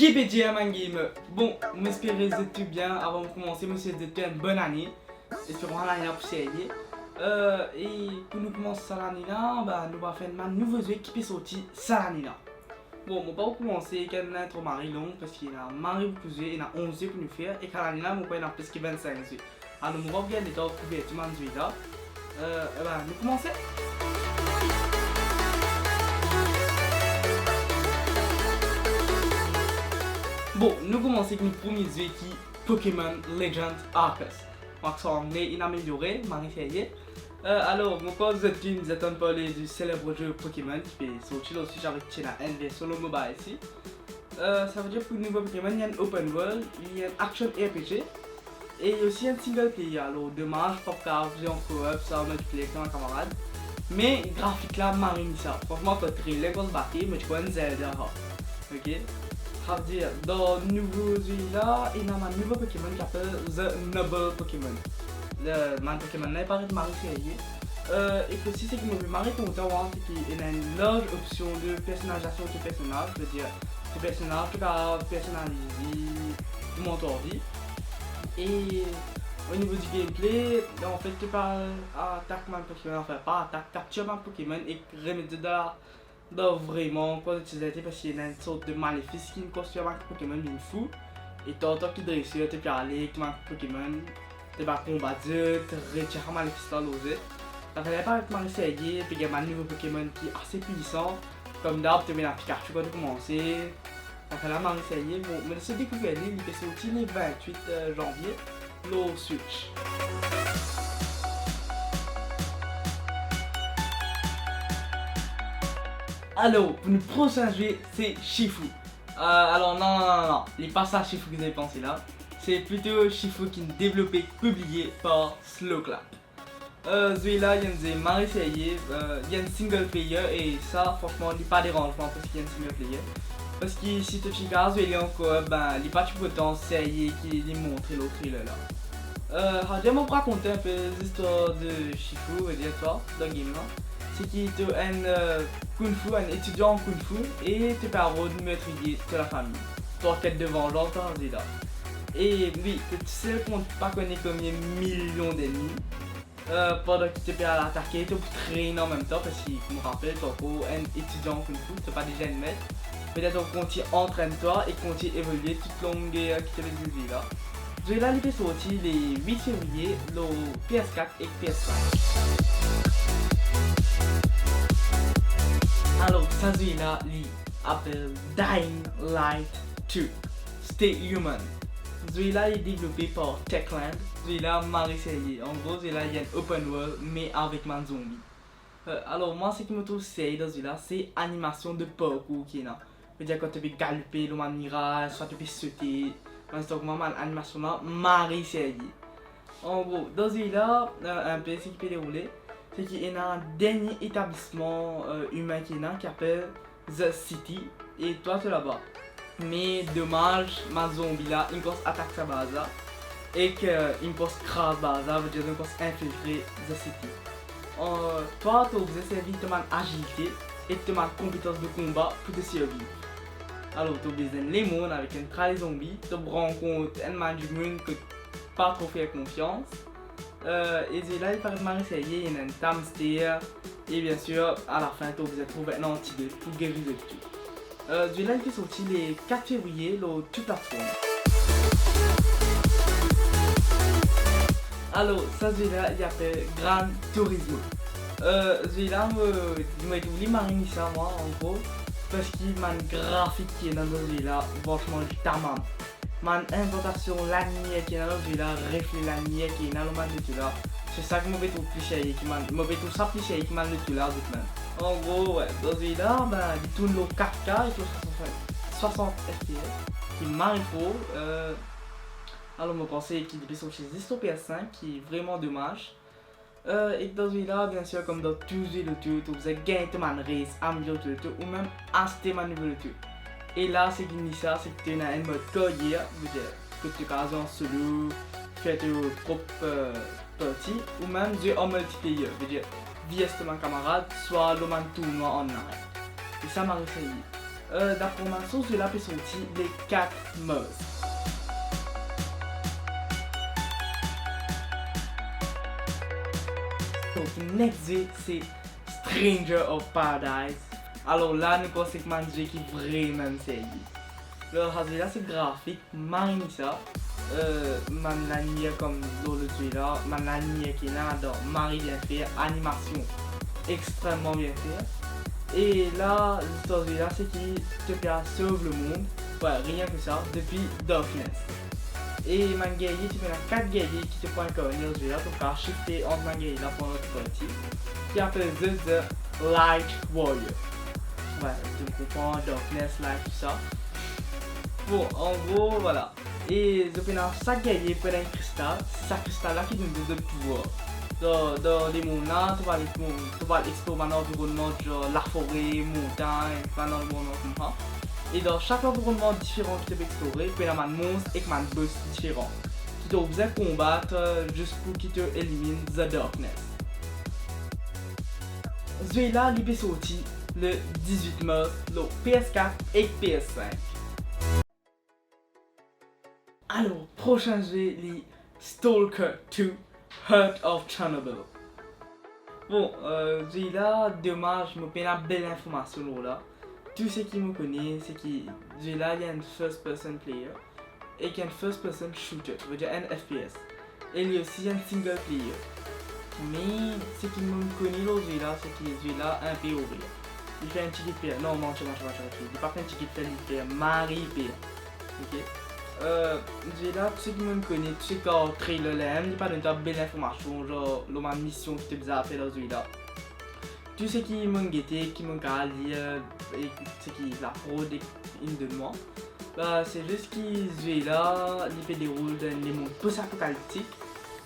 Kipédia man game. Bon, j'espère que vous êtes bien. Avant de commencer, monsieur, vous êtes une bonne année. Espérons que l'année pour essayer. Et pour nous commencer cette année là, nous allons faire un nouveau jeu qui peut sortir cette année là. Bon, on va pas commencer avec un intro mari long parce qu'il y a mari pour jouer, il y a 11 jeux pour nous faire. Et quand l'année là, on va plus que 25 jeux. Alors, nous allons regarder les temps pour faire tout le monde là. Nous commençons. Bon, nous commençons avec notre premier jeu qui est Pokémon Legends Arceus. Donc, ça en est inamélioré, Marie-Ferrier. Alors, mon pote, vous êtes en parler du célèbre jeu Pokémon qui est sorti aussi avec China NV sur le mobile ici. Ça veut dire que pour le nouveau Pokémon, il y a un open world, il y a un action RPG et il y a aussi un single player. Alors, dommage, pas de en coop, ça, multiplayer avec un camarade. Mais, graphique là, marine ça. Franchement, quand tu les grosses bâties, mais tu connais Zelda. Ok? Ça veut dire, dans le nouveau jeu là, il y a un nouveau Pokémon qui s'appelle The Noble Pokémon. Le Pokémon là, il paraît de Marie-Ferrier. Et que si c'est que je Marie content, c'est qu'il y a une large option de personnalisation de personnage. Je veux dire, ce personnage, tu peux personnaliser tout mon ordi. Et au niveau du gameplay, en fait, tu peux attaquer mon Pokémon, enfin pas attaque, capture mon Pokémon et remettre dans vraiment quoi d'utiliser parce qu'il y a une sorte de maléfice qui est construit avec Pokémon d'une fou. Et toi qui dresseur, tu peux aller avec Pokémon, tu peux combattre, tu retirer un maléfice dans l'osé. Ça fait pas avec Marie-Ferrier, puis il y a un nouveau Pokémon qui est assez puissant. Comme d'hab, tu mets la Pikachu quand tu commences. Ça fait la Marie-Ferrier. Bon, mais ce découvert, il est sorti le 28 janvier, le Switch. Alors, pour le prochain jeu, c'est Shifu. Alors, non, il n'est pas ça Shifu que vous avez pensé là. C'est plutôt Shifu qui est développé, publié par Slowclap. Celui-là, il y a un Marie-Ferrier, il y a un single player et ça, franchement, il n'est pas dérangeant parce qu'il y a un single player. Parce que si tu regardes, il est encore, il n'est pas tout autant sérieux qu'il montre l'autre là. J'aimerais vous raconter un peu l'histoire de Shifu, et dire toi, dans le game là. C'est qu'il est un Kung Fu, un étudiant en Kung Fu, et tu peux avoir de meurtrier de la famille. Toi, quête de vengeance, là. Et oui, tu sais qu'on ne peut pas connaître combien de millions d'ennemis. Pendant que tu peux l'attaquer, tu peux traîner en même temps, parce que, je me rappelle, tu es un étudiant en Kung Fu, tu n'es pas déjà un maître. Peut-être qu'on continue entraîne-toi et continue évoluer toute longue qui te dit là. Je vais là, il est sorti les 8 février, le PS4 et PS5. Alors, ça celui-là, il s'appelle Dying Light 2 Stay Human. Celui-là est développé par Techland. Celui-là, Marie-Ferrier. En gros, celui-là, il y a un open world, mais avec un zombie. Alors, moi, ce qui me trouve sérieux dans celui-là, c'est animation de parkour qui est là. Je veux dire, quand tu peux galoper, le mirage, soit tu peux sauter. C'est vraiment l'animation là, Marie-Ferrier. En gros, dans celui-là, un peu ce qui peut dérouler. C'est qu'il y a un dernier établissement humain qui est là qui s'appelle The City et toi tu es là-bas. Mais dommage, ma zombie là, il peut attaquer sa base là et qu'il peut craser base là, veut dire qu'il peut infiltrer The City. Toi tu as besoin de servir de man agilité et de man compétence de combat pour te survivre. Alors tu as besoin de lemon avec un trail zombie, tu rencontres un man du monde que tu pas trop faire confiance. Et là, il paraît de Marie-Ferrier, il y a un hamster et bien sûr, à la fin, vous avez trouvé un antidote pour guérir le tout. Celui-là, il est sorti le 4 février, le tout plateforme. Alors, ça, celui-là, il s'appelle Gran Turismo. Celui-là, il m'a oublié Marine ça, moi, en gros, parce qu'il y a un graphique qui est dans celui-là, franchement, du tamam. Man implantation lanière qui est dans celui-là, reflet lanière qui est dans le man de tout là. C'est ça que je trouve plus cher qui man, je trouve ça plus cher qui man de tout là en gros, ouais, dans celui-là, il tourne le 4K et tout 60 FPS qui marche trop. Alors je pense qu'il est sorti juste au PS5 qui est vraiment dommage. Et dans celui-là, bien sûr, comme dans tous les jeux, vous avez gagné man race, améliorer tout ou même acheter man nouveau tout. Et là, c'est qu'il dit ça, c'est que tu as un mode carrière, que tu as en solo, faire tes propres parties, ou même jouer en multiplayer, veut dire via ton camarade, soit le man tournoi en live. Et ça m'a réussi. D'après ma source, celui-là peut sortir les 4 modes. Donc, next jeu, c'est Stranger of Paradise. Alors là, nous pensons que c'est un jeu qui est vraiment sérieux. Alors, là, c'est graphique, marine ça. Mananie comme dans le jeu là, Mananie qui est là, dans Marie bien fait, animation extrêmement bien fait. Et là, l'histoire de là, c'est qu'il te fait sauver le monde, ouais, rien que ça, depuis Darkness. Et man guerrier, tu fais 4 guerriers qui te font incarner au jeu là, donc à shifter entre man guerrier là pour notre partie, qui appelle The Light Warrior. Ouais, tu comprends, Darkness, Light, tout ça. Bon, en gros, voilà. Et je prends chaque guerrier prend un cristal, c'est ce cristal là qui nous donne de pouvoir. Dans les mondes là, tu vas explorer l'environnement, genre la forêt, montagne, dans l'environnement comme ça. Et dans chaque environnement différent que tu peux explorer, tu peux avoir un monstre et un boss différent qui te besoin combattre juste pour qu'il te élimine The Darkness. Ce jeu là, il est sorti le 18 mars, le PS4 et PS5. Alors, prochain jeu, c'est Stalker 2 Heart of Chernobyl. Bon, jeu là, dommage, je me fais une belle information là. Tout ce qui me connaît, c'est que jeu là, il y a une first person player et qu'il y a une first person shooter, ça veut dire un FPS. Et il y a aussi un single player. Mais ce qui me connaît dans jeu là, c'est que jeu là, un peu ouvert. Il fait un ticket player. Non, il ne pas fait un ticket player, il fait Marie player. Ok? J'ai là, tout ce qui me connaît, tout ce qui est trailer là, il n'y a pas de belle information, genre la mission qui te faisait à faire dans ce là. Tout ce qui m'a guetté, qui m'a lire, et ce qui est la fraude de moi, bah, c'est juste qu'il ce là, il fait des rôles dans les mondes post-apocalyptiques,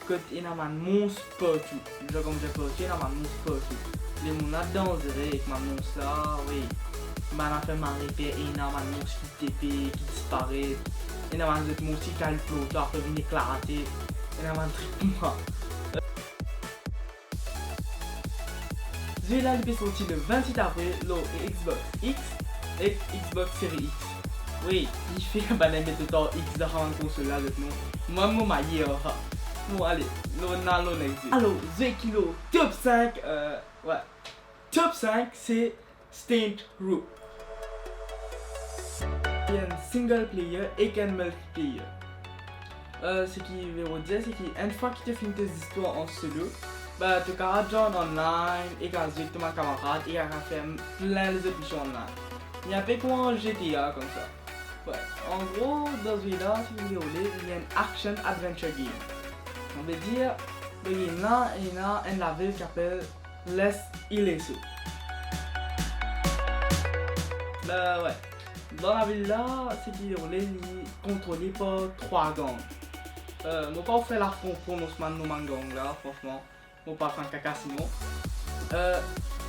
quand il y a un monstre partout. Genre comme j'ai partout, il y a un monstre partout. Les mondes là dangereux avec ma monstre là, oui. Il m'a fait marrer, et il y a un monstre qui TP, qui disparaît. Il y a un monstre qui a le flot, après venir éclater. Il y a un truc pour moi. Ce jeu là, il est sorti le 28 avril, le Xbox X et Xbox Series X. Oui, il fait un banane de temps X dans la console là, avec nous. Moi, je m'aille. Bon, allez, on a le next. Alors, The Kilo Top 5, ouais. Top 5, c'est Saints Row. Il y a un single player et un multiplayer. Ce qui veut dire, c'est qu'une fois que tu finis tes histoires en solo, bah, tu peux rejoindre online et quand tu as ton camarade et tu peux faire plein de options online. Il y a un peu comme un GTA comme ça. Ouais. En gros, dans ce jeu-là, si vous voulez, il y a une action adventure game. On veut dire, il y a un level qui s'appelle Les Ileso. Bah ouais. Dans la ville là, c'est qu'il est contrôlé par 3 gangs. Moi pas faire l'affront pour nos gang là, franchement. Moi pas faire un caca sinon.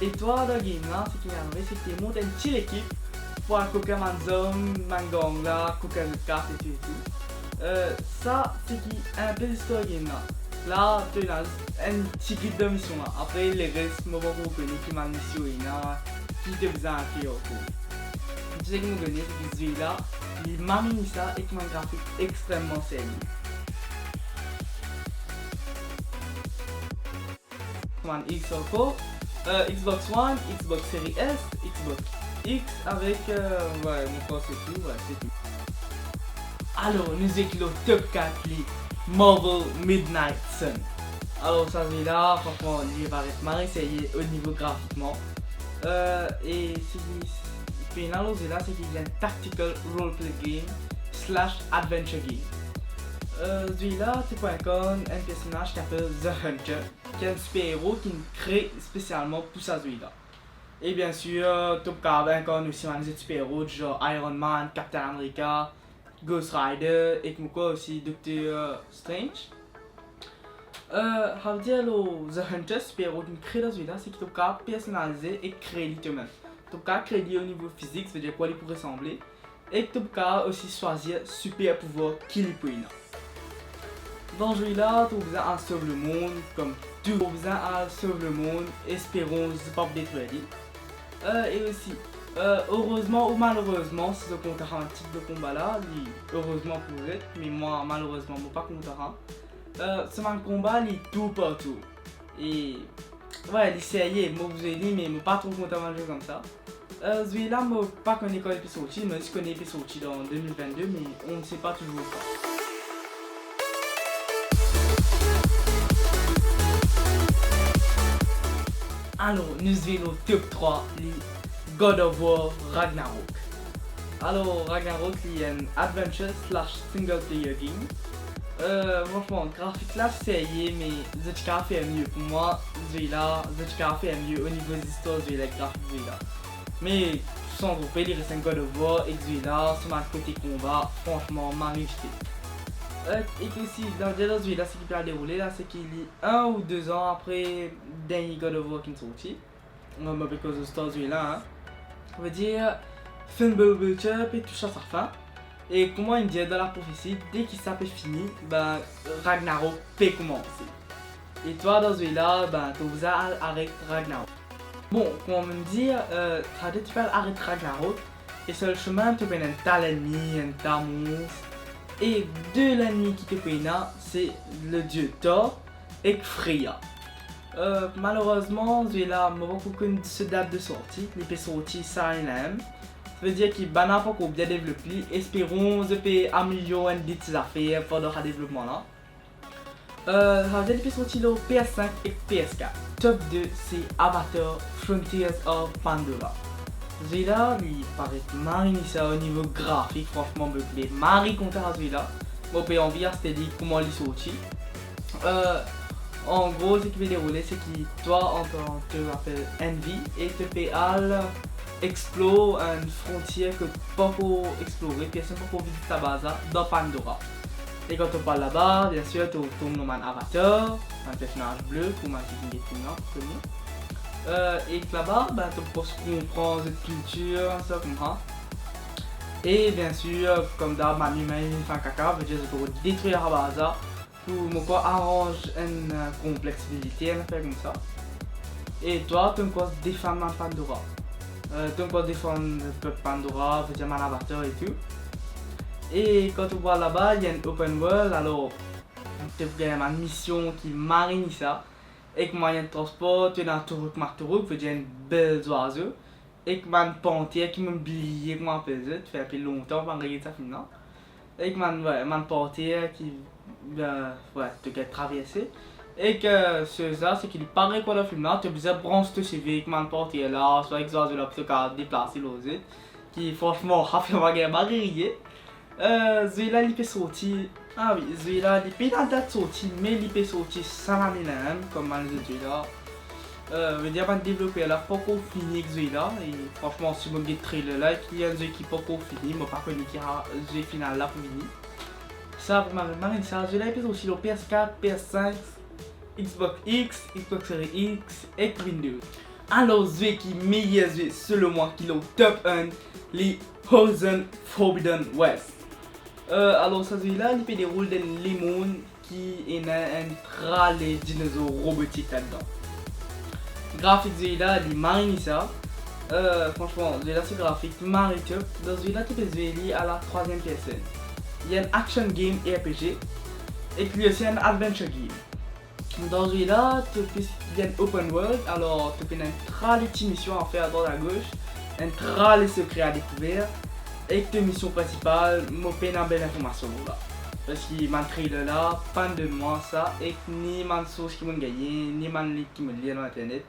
Et toi dans le game là, c'est qu'il y a un c'est qu'il monte une petite équipe pour un coca manzom, gang là, coca de carte et tout. Ça c'est qui un peu l'histoire game là. Là, tu as un petit guide de mission là. Après les restes, moi pas vous connaissez qui m'a mission là, qui te faisait un peu au cours. Tu sais que nous donnez, c'est que ce là, il marine ça avec un graphique extrêmement sérieux. One X encore, Xbox One, Xbox Series S, Xbox X avec, ouais, mon corps c'est tout, ouais, c'est tout. Alors, nous avons le top 4, les Marvel Midnight Sun. Alors, ça c'est là, franchement, il va être marré, c'est au niveau graphiquement. Et c'est là, c'est qu'il y a un tactical roleplay game / adventure game. Celui-là, c'est pour un personnage qui s'appelle The Hunter, qui est un super-héros qui est créé spécialement pour ça celui-là. Et bien sûr, Top Card encore aussi un super-héros genre Iron Man, Captain America, Ghost Rider et quoi aussi Doctor Strange. Dire The Hunter, super-héros qui est créé dans celui-là, c'est qu'il peut personnaliser et créer lui-même. Tu peux créer au niveau physique, c'est-à-dire quoi il pourrait ressembler. Et tu peux aussi choisir super pouvoir qu'il peut. Dans ce jeu-là, tu as besoin de sauver le monde, comme tu as besoin de sauver le monde, espérons ne pas détruire. Et aussi, Heureusement ou malheureusement, si vous comptez un type de combat là, heureusement pour vous, mais moi malheureusement, je ne pas compter. Ce combat, il est tout partout. Et ouais, l'essayer, moi vous ai dit, mais je ne pas trop content de jouer comme ça. Celui-là, je ne pas connais quand il est sorti, mais je connais qu'il est sorti en 2022, mais on ne sait pas toujours pas. Alors, nous avons le top 3, les God of War Ragnarok. Alors, Ragnarok, il y a un adventure slash single player game. Franchement, graphique là, c'est mais Zechka fait mieux. Pour moi, celui-là, Zechka fait mieux au niveau des histoires, celui-là, graphique, celui-là. Mais sans grouper, il reste un God of War et celui-là, sur ma côté combat, franchement, magnifique. Et aussi, dans celui-là, ce qui peut dérouler là, c'est qu'il est 1 ou 2 ans après dernier God of War qui est sorti. Parce que c'est celui-là, hein. On veut dire, Funball Vulture et tout ça, sa fin. Et comment il dit dans la prophétie, dès qu'il s'appelle fini, ben Ragnarok peut commencer. Et toi, dans celui-là, ben tu vous arrêtes Ragnarok. Bon, comment me dire, tu peux arrêter Ragnarok. Et sur le chemin, tu peux un tas d'ennemis, un tas de monstres. Et deux l'ennemi qui te peine, c'est le dieu Thor et Freya. Malheureusement, celui-là, je ne sais pas cette date de sortie. Il peut sortir ça et là. Ça veut dire qu'il n'a pas encore bien développé. Espérons que je peux améliorer des petites affaires pendant le développement là. Ça veut dire qu'il peut sortir le PS5 et PS4. Top 2, c'est Avatar Frontiers of Pandora. Celui-là, il paraît marine ça au niveau graphique, franchement, me plaît. Marie contre celui-là. Moi, je peux envie, c'est-à-dire comment il est sorti. En gros, ce qui va dérouler, c'est que toi, tu t'appelles Envy et tu peux explorer une frontière que tu peux pas explorer, puis c'est pas pour visiter ta base dans Pandora. Et quand tu parles là-bas, bien sûr, tu tombes dans un avatar, un personnage bleu, pour ma petite connu. Et là-bas, ben, tu peux comprendre cette culture, ça comme ça. Et bien sûr, comme d'hab, ma mère fait un caca, veut dire que tu peux détruire la base pour arranger une complexibilité, un affaire comme ça. Et toi, tu peux défendre Pandora. Tu peux défendre le peuple Pandora, veut dire mon avatar et tout. Et quand tu vois là-bas, il y a une open world, alors tu as une mission qui marine ça. Et que moyen de transport, tu es dans Turuk, veut dire une belle oiseau. Et que man panthère qui m'a oublié comment appeler, tu fais un peu longtemps pour regarder ça finalement. Et que man panthère qui te traversé. Et que ça, c'est qu'il paraît quoi le film là, tu as besoin de brancher ton CV avec man panthère là, soit avec oiseau là pour te déplacer l'osé. Qui franchement a fait un bagage. Celui-là, il peut sortir. Ah oui, celui-là, il peut dans la date sortie, mais il peut sortir sans la même, comme les autres là. Je veux dire, le développeur là, pas encore fini avec celui-là. Et franchement, si vous avez des trailers là, il y a un jeu qui n'est pas encore fini, mais pas connu qui a un jeu final là pour fini. Ça, pour marine ça, celui-là, il peut sortir le PS4, PS5, Xbox X, Xbox Series X et Windows. Alors, celui qui est meilleur jeu, selon moi, qui est le top 1, les Horizon Forbidden West. Alors celui-là, il peut dérouler dans les mondes qui est un les dinosaures robotiques là-dedans. Graphique celui-là, il marine ça. Franchement, celui-là c'est graphique, marine top. Dans celui-là, tu peux jouer à la 3ème personne. Il y a un action game RPG et puis aussi un adventure game. Dans celui-là, il y a un open world, alors tu peux une les petites missions à faire à droite à gauche, un les secrets à découvrir. Et que mission principale, je fais une belle information là. Parce qu'il m'a trailer là, pas de moi ça, et ni ma source qui m'a gagné, ni ma link qui me lie dans internet.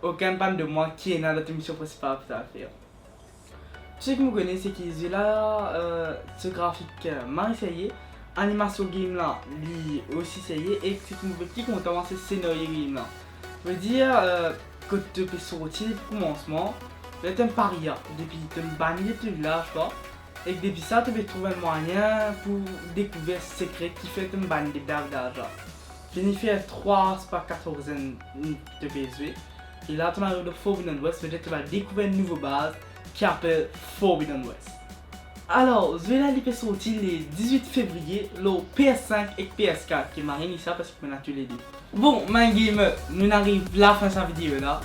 Aucun pan de moi qui est dans la mission principale pour faire. Ce que je connais, c'est qu'ils ont là ce graphique m'a essayé, animation game là, lui aussi essayé, et ce qui me fait petit content, c'est scénario game là. Je veux dire que tu peux sortir pour commencement. Tu es un paria, depuis tu me bannis de là, je crois. Et que depuis ça, tu peux trouver un moyen pour découvrir ce secret qui fait un ban de d'argent. J'ai fait 3, c'est pas 14 de PSV. Et là, tu arrives de Forbidden West, peut-être tu vas découvrir une nouvelle base qui s'appelle Forbidden West. Alors, je vais aller sortir le 18 février, le PS5 et PS4 qui marine ça parce que je tous les deux. Bon, ma game, nous arrivons à la fin de cette vidéo là.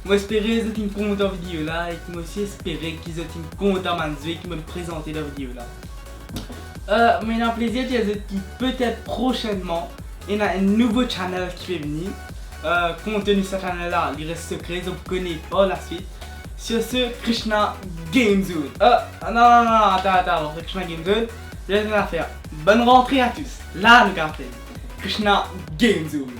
Moi espérer que vous content de la vidéo là et moi aussi espérer qu'ils ont content de qui me présenter la vidéo là. Mais un plaisir de dire qui peut-être prochainement il y a un nouveau channel qui fait venir. Contenu ce channel là, il reste secret, vous connaissez pas la suite. Sur ce, Krishna Game Zone. Non, attends, Krishna Game Zone, j'ai rien à faire. Bonne rentrée à tous. Là, nous gardons. Krishna Game Zone.